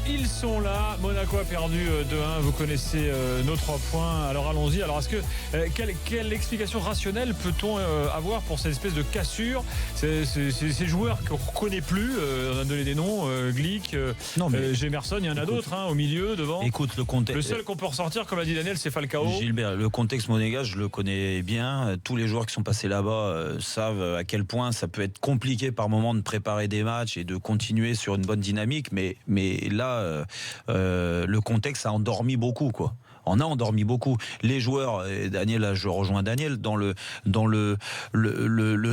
ils sont là. Monaco a perdu 2-1. Vous connaissez nos 3 points. Alors allons-y. Alors est-ce que quelle explication rationnelle peut-on avoir pour cette espèce de cassure, ces joueurs qu'on ne reconnaît plus, on a donné des noms, Glick, Gemerson, il y en a d'autres au milieu, devant. Écoute, le seul qu'on peut ressortir, comme a dit Daniel, c'est Falcao. Gilbert, le contexte monégasque, je le connais bien. Tous les joueurs qui sont passés là-bas savent à quel point ça peut être compliqué par moment de préparer des matchs et de continuer sur une bonne dynamique. Mais là, le contexte a endormi beaucoup, quoi. On a endormi beaucoup. Les joueurs, et Daniel, là, je rejoins Daniel, dans le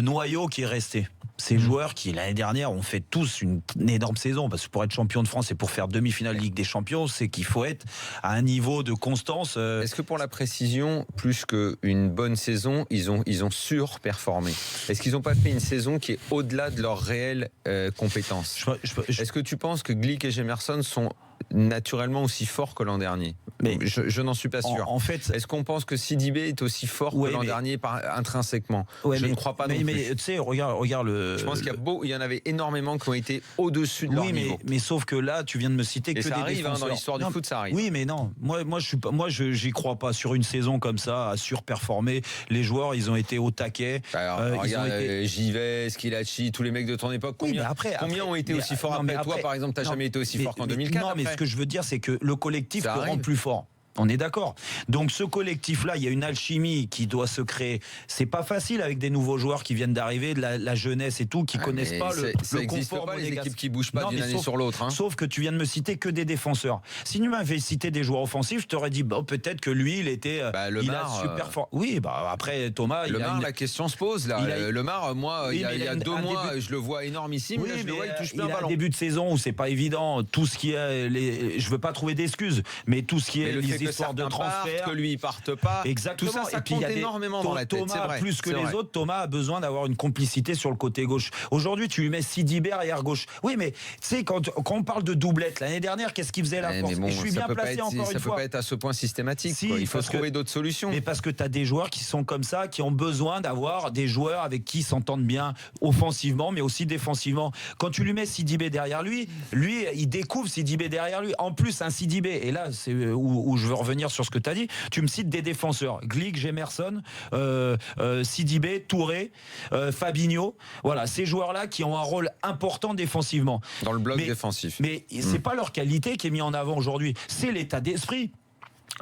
noyau qui est resté. Ces joueurs qui, l'année dernière, ont fait tous une énorme saison, parce que pour être champion de France et pour faire demi-finale Ligue des Champions, c'est qu'il faut être à un niveau de constance. Est-ce que pour la précision, plus qu'une bonne saison, ils ont surperformé? Est-ce qu'ils n'ont pas fait une saison qui est au-delà de leurs réelles compétences? Est-ce que tu penses que Glick et Gemerson sont naturellement aussi forts que l'an dernier? Mais je n'en suis pas sûr. En fait, est-ce qu'on pense que Sidibé est aussi fort que l'an dernier intrinsèquement? Je ne crois pas non plus. Mais tu sais, regarde le. Je pense qu'il y en avait énormément qui ont été au-dessus de leur niveau. Mais sauf que là, tu viens de me citer que ça des arrive défenseurs. dans l'histoire du foot, ça arrive. Oui, mais non. Moi, j'y crois pas. Sur une saison comme ça, à surperformer, les joueurs, ils ont été au taquet. Regarde, Givet, Schilacci, tous les mecs de ton époque. Combien ont été aussi forts après? Toi, par exemple, t'as jamais été aussi fort qu'en 2004. Non, mais ce que je veux dire, c'est que le collectif te rend plus fort. On est d'accord. Donc ce collectif-là, il y a une alchimie qui doit se créer. C'est pas facile avec des nouveaux joueurs qui viennent d'arriver, de la jeunesse et tout, qui connaissent pas le confort pas, les monégasque. équipes qui bougent pas d'une année sur l'autre. Sauf que tu viens de me citer que des défenseurs. Si tu m'avais cité des joueurs offensifs, je t'aurais dit peut-être que lui, il était, il a super fort. Oui, après Thomas. Lemar, la question se pose là. Lemar, moi, il y a 2 mois, je le vois énormissime. Oui, je le vois, il touche plein il a ballon. un début de saison où c'est pas évident. Tout ce qui est, je veux pas trouver d'excuses, mais tout ce qui est les histoires de transfert, que lui il parte pas, exactement. Tout ça compte énormément dans la tête. Thomas, plus que les autres, Thomas a besoin d'avoir une complicité sur le côté gauche. Aujourd'hui, tu lui mets Sidibé arrière gauche. Oui, mais tu sais, quand on parle de doublette, l'année dernière, qu'est-ce qu'il faisait la force? Bon, et je suis bien placé encore une fois. Ça peut pas être à ce point systématique. Il faut trouver d'autres solutions. Mais parce que tu as des joueurs qui sont comme ça, qui ont besoin d'avoir des joueurs avec qui ils s'entendent bien offensivement, mais aussi défensivement. Quand tu lui mets Sidibé derrière lui, il découvre Sidibé derrière lui. En plus, un Sidibé, et là, c'est où je veux revenir sur ce que tu as dit, tu me cites des défenseurs, Glick, Gemerson, Sidibé, Touré, Fabinho, voilà, ces joueurs-là qui ont un rôle important défensivement. Dans le bloc défensif. Mais c'est pas leur qualité qui est mise en avant aujourd'hui, c'est l'état d'esprit.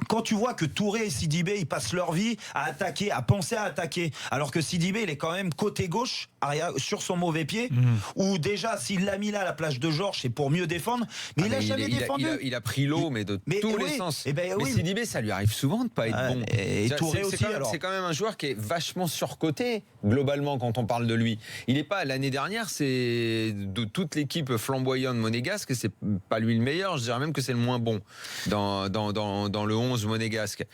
Quand tu vois que Touré et Sidibé, ils passent leur vie à attaquer, à penser à attaquer, alors que Sidibé, il est quand même côté gauche, sur son mauvais pied, ou déjà, s'il l'a mis là à la place de Georges, c'est pour mieux défendre, mais il a jamais défendu. Il a pris l'eau, mais de tous les sens. Mais Sidibé, ça lui arrive souvent de pas être bon. Et Touré aussi, alors. C'est quand même un joueur qui est vachement surcoté, globalement, quand on parle de lui. Il n'est pas, l'année dernière, c'est de toute l'équipe flamboyante monégasque, c'est pas lui le meilleur, je dirais même que c'est le moins bon dans le 11 monégasque.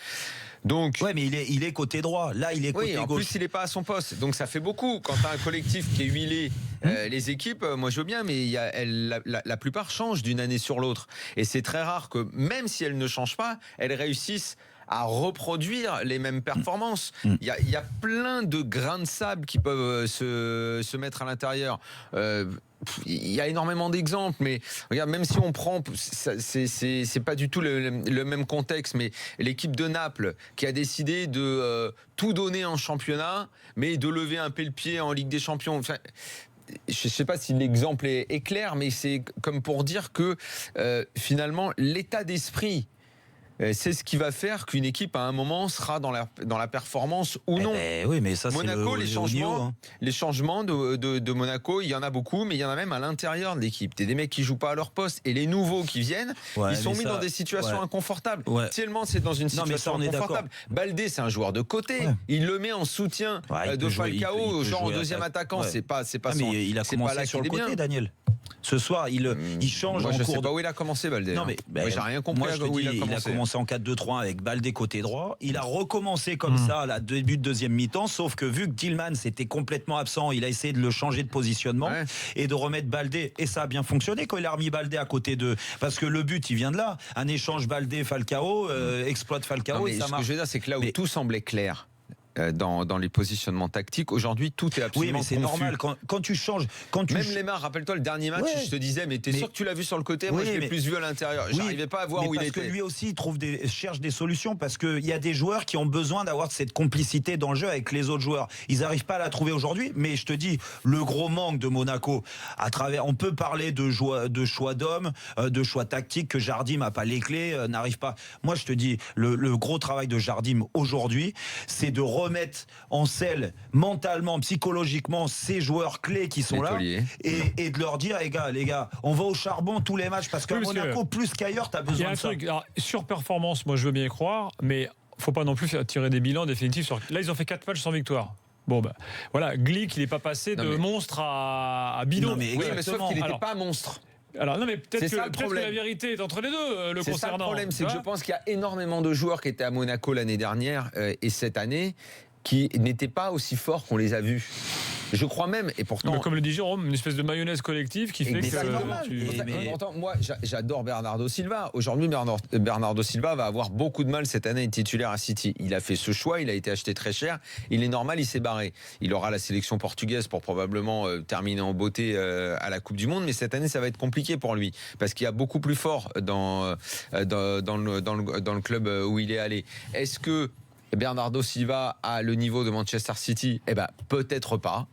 Donc, ouais, mais il est côté droit. Là, il est côté gauche. En plus, il n'est pas à son poste. Donc, ça fait beaucoup. Quand tu as un collectif qui est huilé, les équipes, moi, je veux bien, mais la plupart changent d'une année sur l'autre. Et c'est très rare que, même si elles ne changent pas, elles réussissent à reproduire les mêmes performances. Il y a plein de grains de sable qui peuvent se mettre à l'intérieur. Il y a énormément d'exemples, mais regarde, même si on prend, c'est pas du tout le même contexte, mais l'équipe de Naples qui a décidé de tout donner en championnat, mais de lever un peu le pied en Ligue des Champions. Enfin, je ne sais pas si l'exemple est clair, mais c'est comme pour dire que finalement l'état d'esprit, c'est ce qui va faire qu'une équipe à un moment sera dans la performance ou non. Oui, mais ça, Monaco, c'est les changements de Monaco, il y en a beaucoup, mais il y en a même à l'intérieur de l'équipe. T'es des mecs qui jouent pas à leur poste et les nouveaux qui viennent, ils sont mis dans des situations inconfortables. Tellement c'est dans une situation inconfortable. Baldé, c'est un joueur de côté. Il le met en soutien de Falcao, genre en deuxième attaquant. C'est pas mais il a commencé sur le côté, Daniel. Ce soir, il change en cours. Je sais pas où il a commencé, Baldé. Non, mais j'ai rien compris. Moi, je te dis, il a commencé en 4-2-3 avec Baldé côté droit. Il a recommencé comme ça à la début de deuxième mi-temps, sauf que vu que Tillmans était complètement absent, il a essayé de le changer de positionnement et de remettre Baldé. Et ça a bien fonctionné quand il a remis Baldé à côté d'eux. Parce que le but, il vient de là. Un échange Baldé-Falcao, exploite Falcao. Non, mais ce que je veux dire, c'est que là où tout semblait clair, dans les positionnements tactiques. Aujourd'hui, tout est absolument Oui, mais c'est confus. normal quand tu changes. Même Lemar, rappelle-toi le dernier match, je te disais, mais t'es sûr que tu l'as vu sur le côté? Moi, je l'ai plus vu à l'intérieur. J'arrivais pas à voir où il était. Parce que lui aussi, il cherche des solutions, parce qu'il y a des joueurs qui ont besoin d'avoir cette complicité dans le jeu avec les autres joueurs. Ils n'arrivent pas à la trouver aujourd'hui, mais je te dis, le gros manque de Monaco, on peut parler de choix d'hommes, de choix tactiques, que Jardim n'a pas les clés, n'arrive pas. Moi, je te dis, le gros travail de Jardim aujourd'hui, c'est de remettre en selle mentalement, psychologiquement, ces joueurs clés qui sont là, et de leur dire, les gars, on va au charbon tous les matchs, parce qu'à Monaco, plus qu'ailleurs, t'as besoin de ça. Il y a un truc, surperformance, moi je veux bien y croire, mais faut pas non plus tirer des bilans définitifs. Là, ils ont fait 4 matchs sans victoire. Bon, voilà, Glick, il n'est pas passé de monstre à bidon. Oui, mais sauf qu'il n'était pas monstre. Alors non, mais peut-être que la vérité est entre les deux, le concernant. C'est ça le problème, c'est que je pense qu'il y a énormément de joueurs qui étaient à Monaco l'année dernière et cette année qui n'étaient pas aussi forts qu'on les a vus. Je crois même, et pourtant... Mais comme le dit Jérôme, une espèce de mayonnaise collective qui fait que... C'est normal. Pourtant, moi, j'adore Bernardo Silva. Aujourd'hui, Bernardo Silva va avoir beaucoup de mal cette année à être titulaire à City. Il a fait ce choix, il a été acheté très cher. Il est normal, il s'est barré. Il aura la sélection portugaise pour probablement terminer en beauté à la Coupe du Monde, mais cette année, ça va être compliqué pour lui, parce qu'il y a beaucoup plus fort dans le club où il est allé. Est-ce que Bernardo Silva a le niveau de Manchester City? Peut-être pas.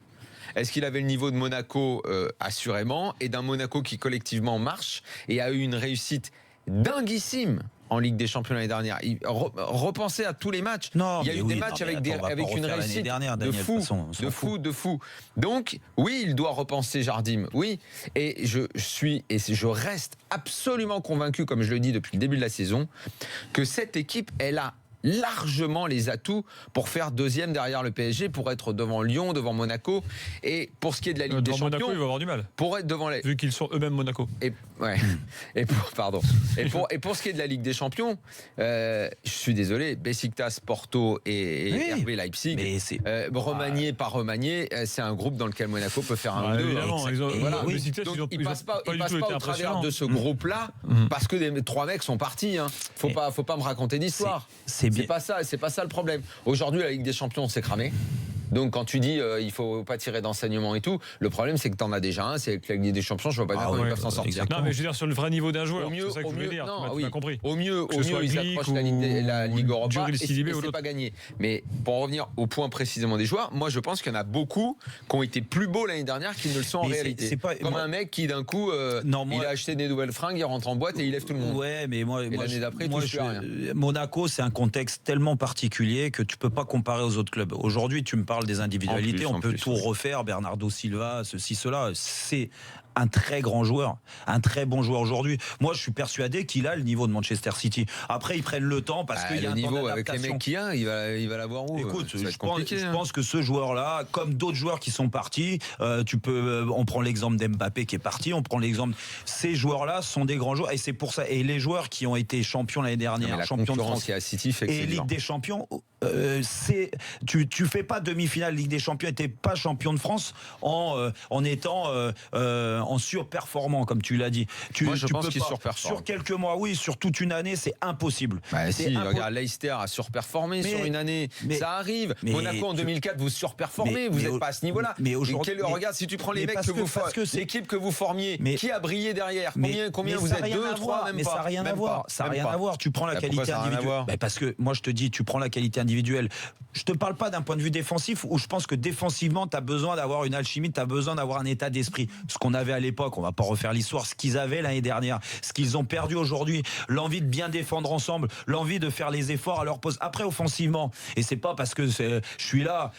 Est-ce qu'il avait le niveau de Monaco? Assurément. Et d'un Monaco qui collectivement marche et a eu une réussite dinguissime en Ligue des Champions l'année dernière. Repensez à tous les matchs. Il y a eu des matchs avec une réussite de fou. Donc, oui, il doit repenser Jardim. Oui. Et je reste absolument convaincu, comme je le dis depuis le début de la saison, que cette équipe, elle a largement les atouts pour faire deuxième derrière le PSG, pour être devant Lyon, devant Monaco. Et pour ce qui est de la Ligue des Champions, Monaco, il va avoir du mal. Pour être devant vu qu'ils sont eux-mêmes Monaco. Et pour ce qui est de la Ligue des Champions, je suis désolé, Besiktas, Porto et RB Leipzig, remanié par remanié, c'est un groupe dans lequel Monaco peut faire un ou deux. Évidemment, Donc ils passent pas au travers de ce groupe-là parce que les 3 mecs sont partis. Faut pas me raconter d'histoire. C'est pas ça le problème. Aujourd'hui, la Ligue des Champions, c'est cramé. Donc quand tu dis il faut pas tirer d'enseignement et tout, le problème c'est que t'en as déjà un, c'est que la Ligue des Champions, je vois pas bien comment ils peuvent s'en sortir. Exactement. Non mais je veux dire sur le vrai niveau d'un joueur, c'est ça que je voulais dire. Tu m'as compris. Au mieux ils approchent la Ligue Europa et c'est pas gagné. Mais pour revenir au point précisément des joueurs, moi je pense qu'il y en a beaucoup qui ont été plus beaux l'année dernière qu'ils ne le sont en réalité. Comme un mec qui d'un coup il a acheté des nouvelles fringues, il rentre en boîte et il lève tout le monde. Ouais, mais moi l'année d'après, rien. Monaco, c'est un contexte tellement particulier que tu peux pas comparer aux autres clubs. Aujourd'hui, tu me parles des individualités, on peut tout refaire, Bernardo Silva, ceci, cela, c'est un très grand joueur, un très bon joueur aujourd'hui. Moi, je suis persuadé qu'il a le niveau de Manchester City. Après, ils prennent le temps parce qu'il y a un niveau avec les mecs qu'il y a, il va l'avoir où? Écoute, je pense que ce joueur-là, comme d'autres joueurs qui sont partis, on prend l'exemple d'Mbappé qui est parti, on prend l'exemple. Ces joueurs-là sont des grands joueurs et c'est pour ça. Et les joueurs qui ont été champions l'année dernière, champions de France à City fait que et Ligue des Champions, tu fais pas demi-finale Ligue des Champions, t'es pas champion de France en étant en surperformant, comme tu l'as dit. Moi, je pense qu'il surperforme. Sur quelques mois, oui, sur toute une année, c'est impossible. Regarde, Leicester a surperformé sur une année. Ça arrive. Monaco en 2004, vous surperformez. Vous n'êtes pas à ce niveau-là. Mais aujourd'hui, regarde, si tu prends les mecs l'équipe que vous formiez, qui a brillé derrière? Combien vous êtes? 2, 3, même pas. Mais ça n'a rien à voir. Ça n'a rien à voir. Tu prends la qualité individuelle. Parce que moi, je te dis, tu prends la qualité individuelle. Je te parle pas d'un point de vue défensif où je pense que défensivement, tu as besoin d'avoir une alchimie, tu as besoin d'avoir un état d'esprit. Ce qu'on avait à l'époque, on va pas refaire l'histoire, ce qu'ils avaient l'année dernière, ce qu'ils ont perdu aujourd'hui, l'envie de bien défendre ensemble, l'envie de faire les efforts à leur poste. Après, offensivement, et c'est pas parce que je suis là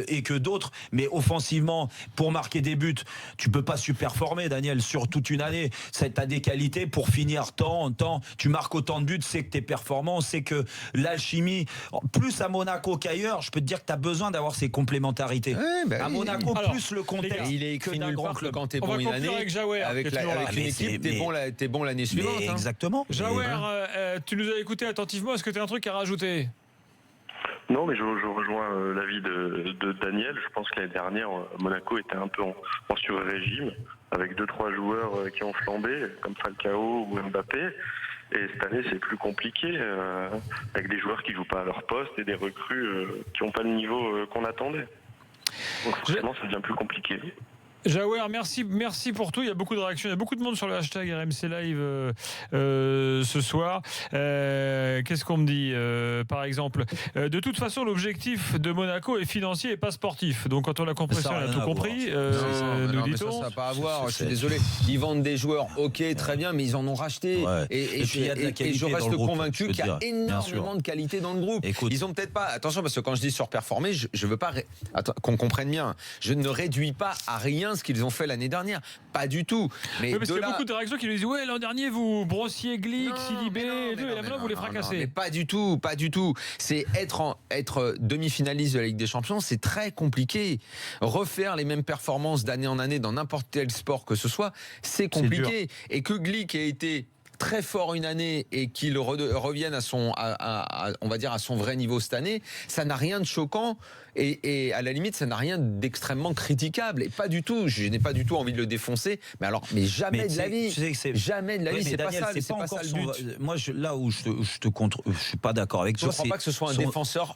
et que d'autres, mais offensivement, pour marquer des buts, tu peux pas surperformer, Daniel, sur toute une année. T'as des qualités pour finir temps en temps. Tu marques autant de buts, c'est que t'es performant, c'est que l'alchimie, plus à Monaco qu'ailleurs, je peux te dire que t'as besoin d'avoir ces complémentarités. À Monaco, plus le contexte. Il est écrit nulle part que quand t'es bon une année, avec Jaouer, avec une équipe, t'es bon l'année suivante. Exactement. Jaouer, tu nous as écouté attentivement. Est-ce que tu as un truc à rajouter? Non, mais je rejoins l'avis de Daniel. Je pense que l'année dernière, Monaco était un peu en sur-régime, avec 2-3 joueurs qui ont flambé, comme Falcao ou Mbappé. Et cette année, c'est plus compliqué, avec des joueurs qui jouent pas à leur poste et des recrues qui n'ont pas le niveau qu'on attendait. Donc forcément, ça devient plus compliqué. Jaouer, merci pour tout. Il y a beaucoup de réactions, il y a beaucoup de monde sur le hashtag RMC Live ce soir. Qu'est-ce qu'on me dit par exemple, de toute façon, l'objectif de Monaco est financier et pas sportif. Donc quand on a compris ça, on a tout compris. Non, mais ça n'a pas à voir. Je suis désolé. Ils vendent des joueurs, ok, très bien, mais ils en ont racheté. Ouais. Et puis, il y a de la qualité je reste dans le convaincu groupe, qu'il y a énormément de qualité dans le groupe. Écoute. Ils ont peut-être pas. Attention, parce que quand je dis surperformer, je veux pas. Attends, qu'on comprenne bien. Je ne réduis pas à rien ce qu'ils ont fait l'année dernière. Pas du tout. Mais parce qu'il y a beaucoup de réactions qui nous disent ouais, l'an dernier vous brossiez Glick, Sidibé, et maintenant vous les fracassez. Mais pas du tout, pas du tout. C'est être demi-finaliste de la Ligue des Champions, c'est très compliqué. Refaire les mêmes performances d'année en année dans n'importe quel sport que ce soit, c'est compliqué. Et que Glick ait été très fort une année et qu'il revienne à son, on va dire à son vrai niveau cette année, ça n'a rien de choquant et à la limite ça n'a rien d'extrêmement critiquable et pas du tout. Je n'ai pas du tout envie de le défoncer, mais jamais de la vie. Jamais de la vie, c'est pas ça. C'est pas ça le but. Moi, là où je te contre, je suis pas d'accord avec toi. Je ne crois pas que ce soit un défenseur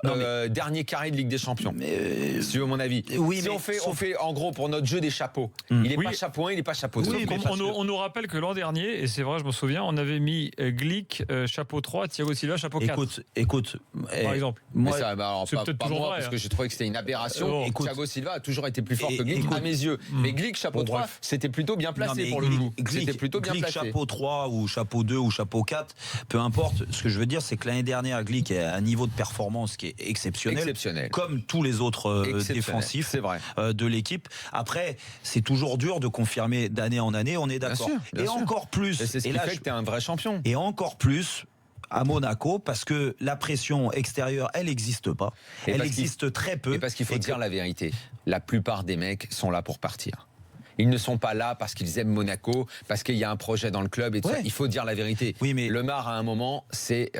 dernier carré de Ligue des Champions. Si tu veux mon avis. Oui, si on fait en gros pour notre jeu des chapeaux. Il n'est pas chapeau 1, il n'est pas chapeau 2. On nous rappelle que l'an dernier, et c'est vrai, je me souviens, on avait mis Glick chapeau 3, Thiago Silva chapeau 4. Écoute, par exemple. Moi, ça, alors, c'est peut-être pas toujours moi, vrai, parce que j'ai trouvé que c'était une aberration. Et Thiago Silva a toujours été plus fort que Glick à mes yeux. Mais Glick chapeau 3, c'était plutôt bien placé pour le coup. C'était plutôt bien placé. Chapeau 3 ou chapeau 2 ou chapeau 4, peu importe. Ce que je veux dire, c'est que l'année dernière, Glick a un niveau de performance qui est exceptionnel. Comme tous les autres défensifs de l'équipe. Après, c'est toujours dur de confirmer d'année en année, on est d'accord. Et encore plus. Et c'est ce qui fait que tu es un vrai champion. Et encore plus à Monaco, parce que la pression extérieure, elle n'existe pas. Elle existe très peu. Et parce qu'il faut dire la vérité, la plupart des mecs sont là pour partir. Ils ne sont pas là parce qu'ils aiment Monaco, parce qu'il y a un projet dans le club et tout ça. Il faut dire la vérité. Oui, mais Le Mar, à un moment, c'est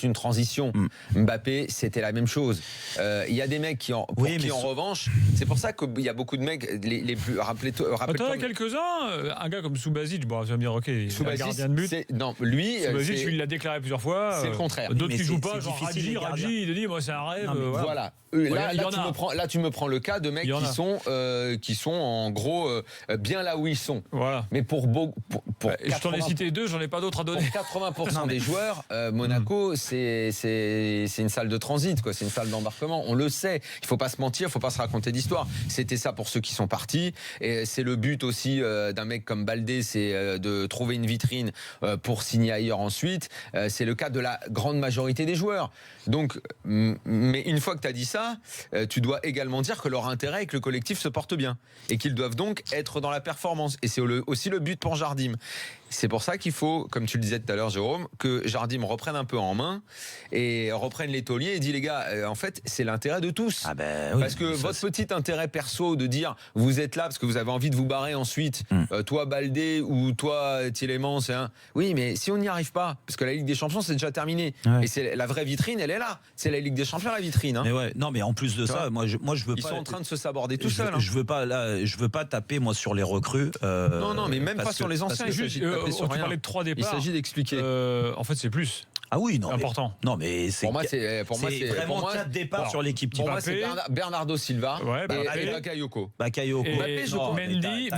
une transition. Mbappé, c'était la même chose. Il y a des mecs qui, en revanche, c'est pour ça qu'il y a beaucoup de mecs, les plus. Rappelez-toi. Attends, il y a quelques-uns, un gars comme Subasic, bon, tu vas me dire, ok, il est un gardien de but. Non, lui. Subasic, il l'a déclaré plusieurs fois. C'est le contraire. D'autres qui jouent pas, genre Radji, il dit, moi, c'est un rêve. Voilà. Là, tu me prends le cas de mecs qui sont en gros bien là où ils sont. Voilà. Mais pour je t'en ai cité deux, j'en ai pas d'autres à donner. Pour 80% des joueurs, Monaco, c'est une salle de transit, quoi. C'est une salle d'embarquement. On le sait. Il faut pas se mentir, il faut pas se raconter d'histoire. C'était ça pour ceux qui sont partis. Et c'est le but aussi d'un mec comme Baldé, c'est de trouver une vitrine pour signer ailleurs ensuite. C'est le cas de la grande majorité des joueurs. Donc, mais une fois que tu as dit ça, tu dois également dire que leur intérêt est que le collectif se porte bien et qu'ils doivent donc être dans la performance. Et c'est aussi le but pour Jardim. C'est pour ça qu'il faut, comme tu le disais tout à l'heure, Jérôme, que Jardim reprenne un peu en main et reprenne les tauliers et dit les gars, en fait, c'est l'intérêt de tous. Parce que votre petit intérêt perso de dire vous êtes là parce que vous avez envie de vous barrer ensuite, toi Baldé ou toi Tielemans, oui, mais si on n'y arrive pas, parce que la Ligue des Champions c'est déjà terminé et c'est la vraie vitrine, elle est là. C'est la Ligue des Champions la vitrine. Mais non, mais en plus de ça, moi je veux Ils pas. sont en train de se saborder tout seuls. Je veux pas taper moi sur les recrues. Non, mais même pas sur les anciens. Tu parlais de 3 départs. Il s'agit d'expliquer. En fait, c'est plus. Ah oui, non. Important. Non, mais c'est. Pour moi, c'est vraiment 4 départs sur l'équipe type. Pour moi, c'est Bernardo Silva et Bakayoko. Mendy,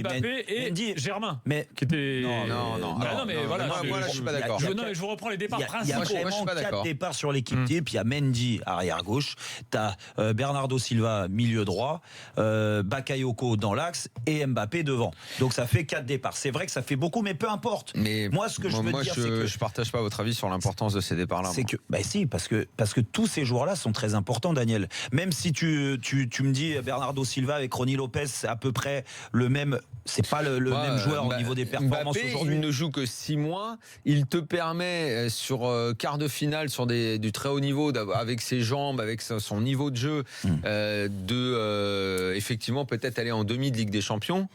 Mbappé et Germain. Mais qui était. Non, mais voilà. Moi, là, je suis pas d'accord. Je vous reprends les départs principaux. Il y a vraiment 4 départs sur l'équipe type. Il y a Mendy, arrière gauche. T'as Bernardo Silva, milieu droit. Bakayoko dans l'axe et Mbappé devant. Donc ça fait 4 départs. C'est vrai que ça fait beaucoup, mais peu importe. Mais moi, ce que je veux dire, c'est que je partage pas votre avis sur l'importance de ces départs-là. C'est que, si, parce que tous ces joueurs-là sont très importants, Daniel. Même si tu me dis Bernardo Silva avec Ronny Lopez, c'est à peu près le même. C'est pas le même joueur au niveau des performances aujourd'hui. Il ne joue que 6 mois. Il te permet sur quart de finale sur du très haut niveau, avec ses jambes, avec son niveau de jeu, de effectivement peut-être aller en demi de Ligue des Champions.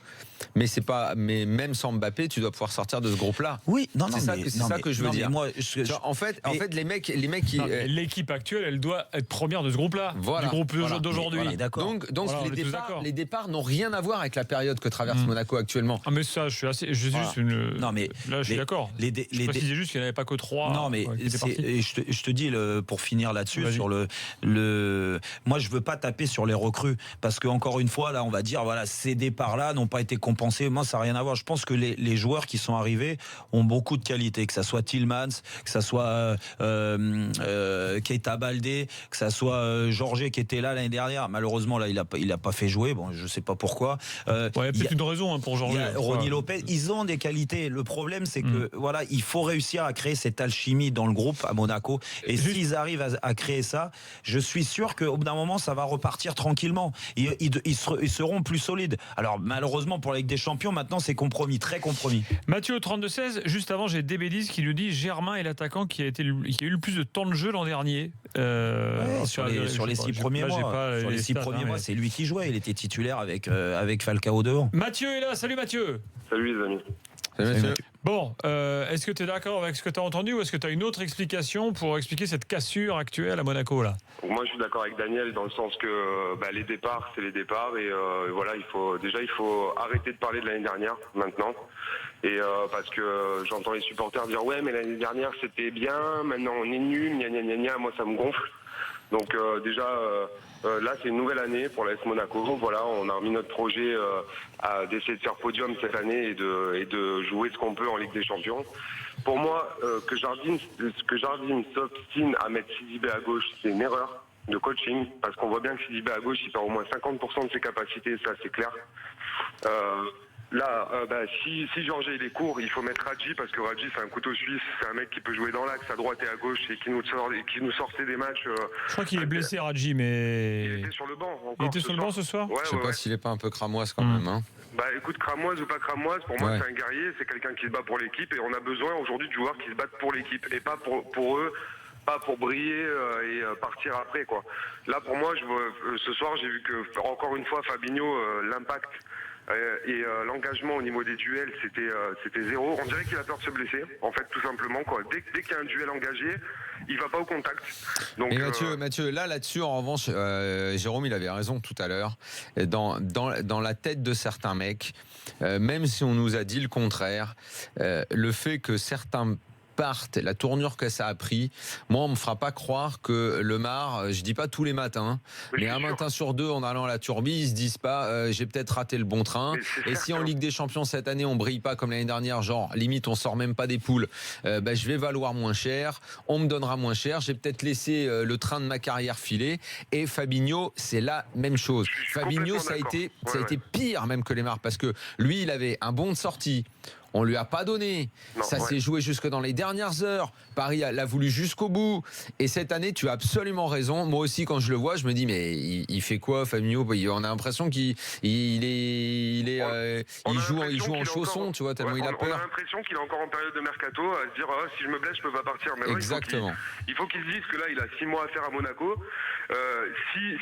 Mais même sans Mbappé, tu dois pouvoir sortir de ce groupe-là. Oui, c'est ça que je veux dire. Moi, En fait, les mecs qui. Non, l'équipe actuelle, elle doit être première de ce groupe-là, du groupe d'aujourd'hui. Voilà, d'accord. Donc Voilà, les départs n'ont rien à voir avec la période que traverse Monaco actuellement. Ah mais ça, je suis juste une. Non, mais là, je suis d'accord. Je précisais juste qu'il n'y en avait pas que 3. Non, mais je te dis pour finir là-dessus sur le. Moi, je veux pas taper sur les recrues parce que encore une fois, là, on va dire voilà, ces départs-là n'ont pas été compensés. Moi, ça n'a rien à voir. Je pense que les joueurs qui sont arrivés ont beaucoup de qualité, que ça soit Tillmans, que ça soit Keita Baldé, que ça soit Jorge qui était là l'année dernière. Malheureusement, là, il a pas fait jouer. Bon, je sais pas pourquoi. Il y a peut-être une raison pour Jorge. Ronny Lopez, ils ont des qualités. Le problème, c'est que voilà, il faut réussir à créer cette alchimie dans le groupe à Monaco. Et s'ils arrivent à créer ça, je suis sûr qu'au bout d'un moment, ça va repartir tranquillement. Ils seront plus solides. Alors malheureusement pour la Ligue des Champions, maintenant c'est compromis, très compromis. Mathieu au 32-16, juste avant j'ai DB10 qui nous dit Germain est l'attaquant qui a eu le plus de temps de jeu l'an dernier. Sur les 6 premiers mois. Sur les 6 premiers mois, c'est lui qui jouait. Il était titulaire avec Falcao devant. Mathieu est là, salut Mathieu. Salut les amis. Salut, Mathieu. Bon, est-ce que tu es d'accord avec ce que tu as entendu ou est-ce que tu as une autre explication pour expliquer cette cassure actuelle à Monaco là ? Moi, je suis d'accord avec Daniel dans le sens que les départs, c'est les départs et voilà, il faut arrêter de parler de l'année dernière maintenant. Et parce que j'entends les supporters dire ouais, mais l'année dernière c'était bien, maintenant on est nul, gna gna gna gna. Moi, ça me gonfle. Donc déjà. Là, c'est une nouvelle année pour l'AS Monaco. Voilà, on a remis notre projet d'essayer de faire podium cette année et de jouer ce qu'on peut en Ligue des Champions. Pour moi, que Jardim s'obstine à mettre Sidibé à gauche, c'est une erreur de coaching parce qu'on voit bien que Sidibé à gauche, il perd au moins 50% de ses capacités, ça c'est clair. Là, si Jorge il est court, il faut mettre Radji parce que Radji c'est un couteau suisse, c'est un mec qui peut jouer dans l'axe à droite et à gauche et qui nous sortait des matchs. Je crois qu'il est blessé Radji, mais il était sur le banc. Il était sur le banc ce soir. Ouais, je sais pas s'il est pas un peu cramoise quand même. Hein. Écoute, cramoise ou pas cramoise, pour moi c'est un guerrier, c'est quelqu'un qui se bat pour l'équipe et on a besoin aujourd'hui de joueurs qui se battent pour l'équipe et pas pour eux. Pas pour briller et partir après quoi. Là pour moi, ce soir j'ai vu que encore une fois Fabinho, l'impact et l'engagement au niveau des duels c'était zéro. On dirait qu'il a peur de se blesser en fait tout simplement quoi. Dès qu'il y a un duel engagé, il va pas au contact. Donc, et Mathieu, là-dessus en revanche, Jérôme il avait raison tout à l'heure. Dans la tête de certains mecs, même si on nous a dit le contraire, le fait que certains partent, la tournure que ça a pris, moi on me fera pas croire que Le Mar, je dis pas tous les matins, mais un matin sur deux en allant à la Turbie, ils se disent pas j'ai peut-être raté le bon train. Et si en Ligue des Champions cette année on brille pas comme l'année dernière, genre limite on sort même pas des poules, je vais valoir moins cher, on me donnera moins cher, j'ai peut-être laissé le train de ma carrière filer. Et Fabinho c'est la même chose. Fabinho ça a été pire même que Lemar parce que lui il avait un bon de sortie. On lui a pas donné. Ça s'est joué jusque dans les dernières heures. Paris l'a voulu jusqu'au bout. Et cette année, tu as absolument raison. Moi aussi, quand je le vois, je me dis, mais il fait quoi, Fabinho ? On a l'impression qu'il joue en chaussons, tu vois, tellement il a peur. On a l'impression qu'il est encore en période de mercato, à se dire, si je me blesse, je peux pas partir. Mais exactement. Il faut qu'il se dise que là, il a 6 mois à faire à Monaco.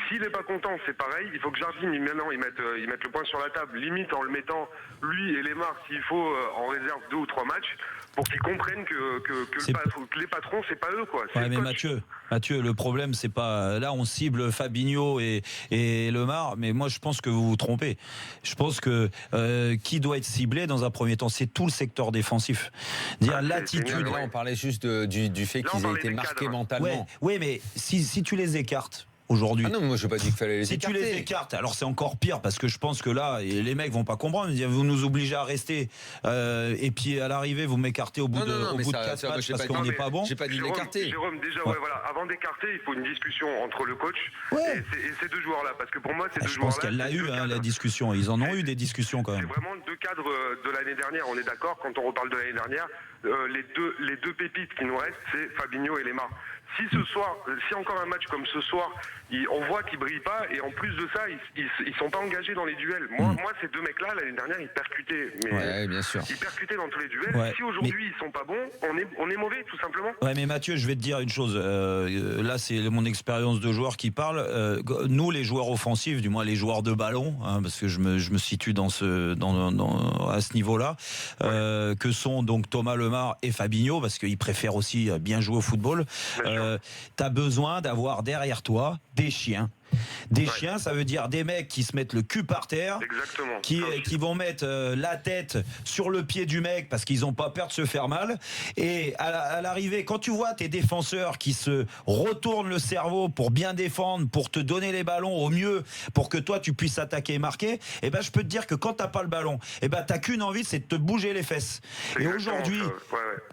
S'il n'est pas content, c'est pareil. Il faut que Jardim, maintenant, il mette le point sur la table, limite en le mettant, lui et Lemar, s'il faut, en réserve 2 ou 3 matchs, pour qu'ils comprennent que les patrons, c'est pas eux, quoi. Ouais, mais Mathieu, le problème, c'est pas. Là, on cible Fabinho et Lemar, mais moi, je pense que vous vous trompez. Je pense que qui doit être ciblé dans un premier temps, c'est tout le secteur défensif. Dire l'attitude. Là, on parlait juste du fait qu'ils aient été marqués mentalement. Oui, mais si tu les écartes. Aujourd'hui. Ah non, moi je n'ai pas dit qu'il fallait les écarter. Si tu les écartes, alors c'est encore pire parce que je pense que là, les mecs vont pas comprendre. Vous nous obligez à rester et puis à l'arrivée, vous m'écartez au bout de 4 matchs parce qu'on n'est pas bon. J'ai pas dit d'écarter. Jérôme, déjà, voilà, avant d'écarter, il faut une discussion entre le coach et ces deux joueurs-là. Parce que pour moi, ces deux joueurs-là. Je pense qu'elle l'a eu, la discussion. Ils en ont eu des discussions quand même. C'est vraiment deux cadres de l'année dernière. On est d'accord, quand on reparle de l'année dernière, les deux pépites qui nous restent, c'est Fabinho et Lemar. Si encore un match comme ce soir, on voit qu'ils brillent pas, et en plus de ça, ils sont pas engagés dans les duels. Moi, ces deux mecs-là, l'année dernière, ils percutaient. Mais ouais, bien sûr. Ils percutaient dans tous les duels. Ouais, si aujourd'hui ils sont pas bons, on est mauvais, tout simplement. Ouais, mais Mathieu, je vais te dire une chose. Là, c'est mon expérience de joueur qui parle. Nous, les joueurs offensifs, du moins les joueurs de ballon, hein, parce que je me situe à ce niveau-là, que sont donc Thomas Lemar et Fabinho, parce qu'ils préfèrent aussi bien jouer au football. T'as besoin d'avoir derrière toi des chiens. Des chiens, ça veut dire des mecs qui se mettent le cul par terre, qui vont mettre la tête sur le pied du mec parce qu'ils n'ont pas peur de se faire mal. Et à l'arrivée, quand tu vois tes défenseurs qui se retournent le cerveau pour bien défendre, pour te donner les ballons au mieux, pour que toi tu puisses attaquer et marquer, et ben je peux te dire que quand t'as pas le ballon, et ben t'as qu'une envie, c'est de te bouger les fesses. Et aujourd'hui,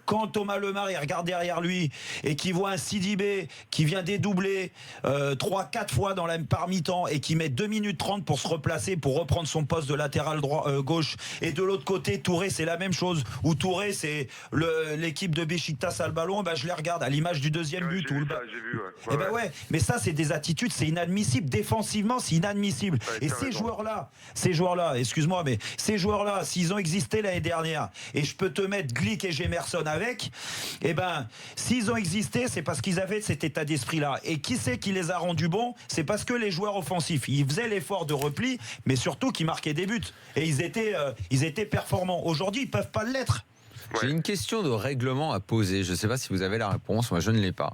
quand Thomas Lemar il regarde derrière lui et qu'il voit un Sidibé qui vient dédoubler 3-4 fois par mi-temps et qui met 2 minutes 30 pour se replacer, pour reprendre son poste de latéral gauche, et de l'autre côté Touré c'est la même chose, où Touré c'est l'équipe de Beşiktaş a le ballon, ben je les regarde à l'image du deuxième but où mais ça c'est des attitudes, c'est inadmissible, défensivement c'est inadmissible, et ces joueurs là, excuse-moi, mais ces joueurs là, s'ils ont existé l'année dernière, et je peux te mettre Glick et Gemerson avec, et ben s'ils ont existé, c'est parce qu'ils avaient cet état d'esprit là. Et qui c'est qui les a rendus bons? C'est parce que les joueurs offensifs, ils faisaient l'effort de repli, mais surtout qu'ils marquaient des buts. Et ils étaient performants. Aujourd'hui, ils peuvent pas l'être. J'ai une question de règlement à poser. Je ne sais pas si vous avez la réponse. Moi, je ne l'ai pas.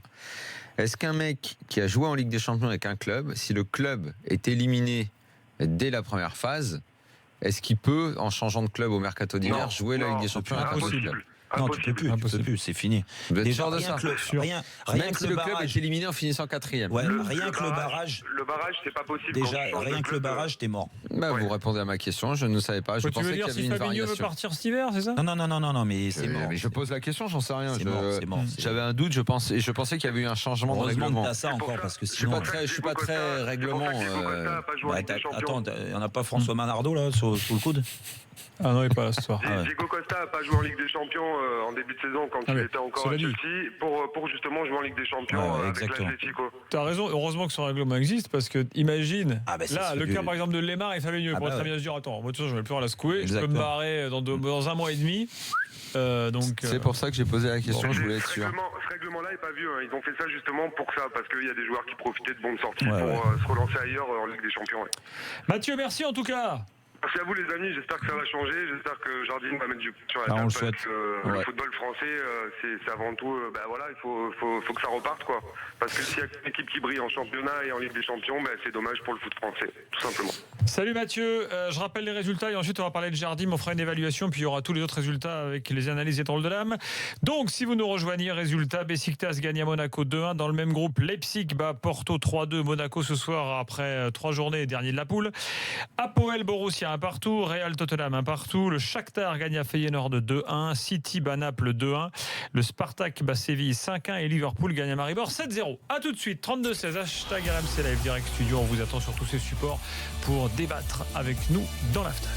Est-ce qu'un mec qui a joué en Ligue des Champions avec un club, si le club est éliminé dès la première phase, est-ce qu'il peut, en changeant de club au mercato d'hiver, jouer la Ligue des Champions avec un autre club? Non, tu peux plus, c'est fini. Vous êtes Déjà, sûr de ça? Rien Même que si le club est éliminé en finissant 4e. Ouais, rien que le barrage. Le barrage, c'est pas possible. Déjà, rien que le barrage, t'es mort. Vous répondez à ma question, je ne savais pas. Je tu pensais veux qu'il y dire avait si une Fabinho veut variation. partir cet hiver, c'est ça? Non, mais c'est mort. Mais je pose la question, j'en sais rien. C'est mort. J'avais un doute, je pensais qu'il y avait eu un changement de Heureusement règlement. que t'as ça encore, parce que sinon. Je suis pas très règlement. Attends, il n'y en a pas François Manardo là sous le coude? Ah non, il n'est pas là ce soir. Diego Costa n'a pas joué en Ligue des Champions en début de saison quand il était encore à Chelsea pour justement jouer en Ligue des Champions avec l'Atlético. Tu as raison, heureusement que ce règlement existe, parce que imagine, là, le cas par exemple de Lemar et Fabinho, il pourrait très bien se dire, attends, moi de toute façon, je vais plus rien la secouer, je peux me barrer dans un mois et demi. C'est pour ça que j'ai posé la question, je voulais être sûr. Ce règlement-là n'est pas vu, hein. Ils ont fait ça justement pour ça, parce qu'il y a des joueurs qui profitaient de bonnes sorties pour se relancer ailleurs en Ligue des Champions. Mathieu, merci en tout cas. Merci à vous les amis, j'espère que ça va changer, j'espère que Jardim va mettre du sur la table, parce que le football français, c'est avant tout, il faut que ça reparte quoi. Parce que s'il y a une équipe qui brille en championnat et en Ligue des Champions, c'est dommage pour le foot français, tout simplement. Salut Mathieu, je rappelle les résultats et ensuite on va parler de Jardim, on fera une évaluation, puis il y aura tous les autres résultats avec les analyses et drôles de l'âme. Donc si vous nous rejoignez, résultat, Beşiktaş gagne à Monaco 2-1, dans le même groupe, Leipzig bat Porto 3-2, Monaco ce soir après 3 journées, dernier de la poule. Apoel Borussia 1 partout, Real Tottenham 1 partout, le Shakhtar gagne à Feyenoord 2-1, City bat Naples 2-1, le Spartak bat Séville 5-1 et Liverpool gagne à Maribor 7-0. A tout de suite, 32-16, hashtag RMC Live Direct Studio, on vous attend sur tous ces supports pour débattre avec nous dans l'after.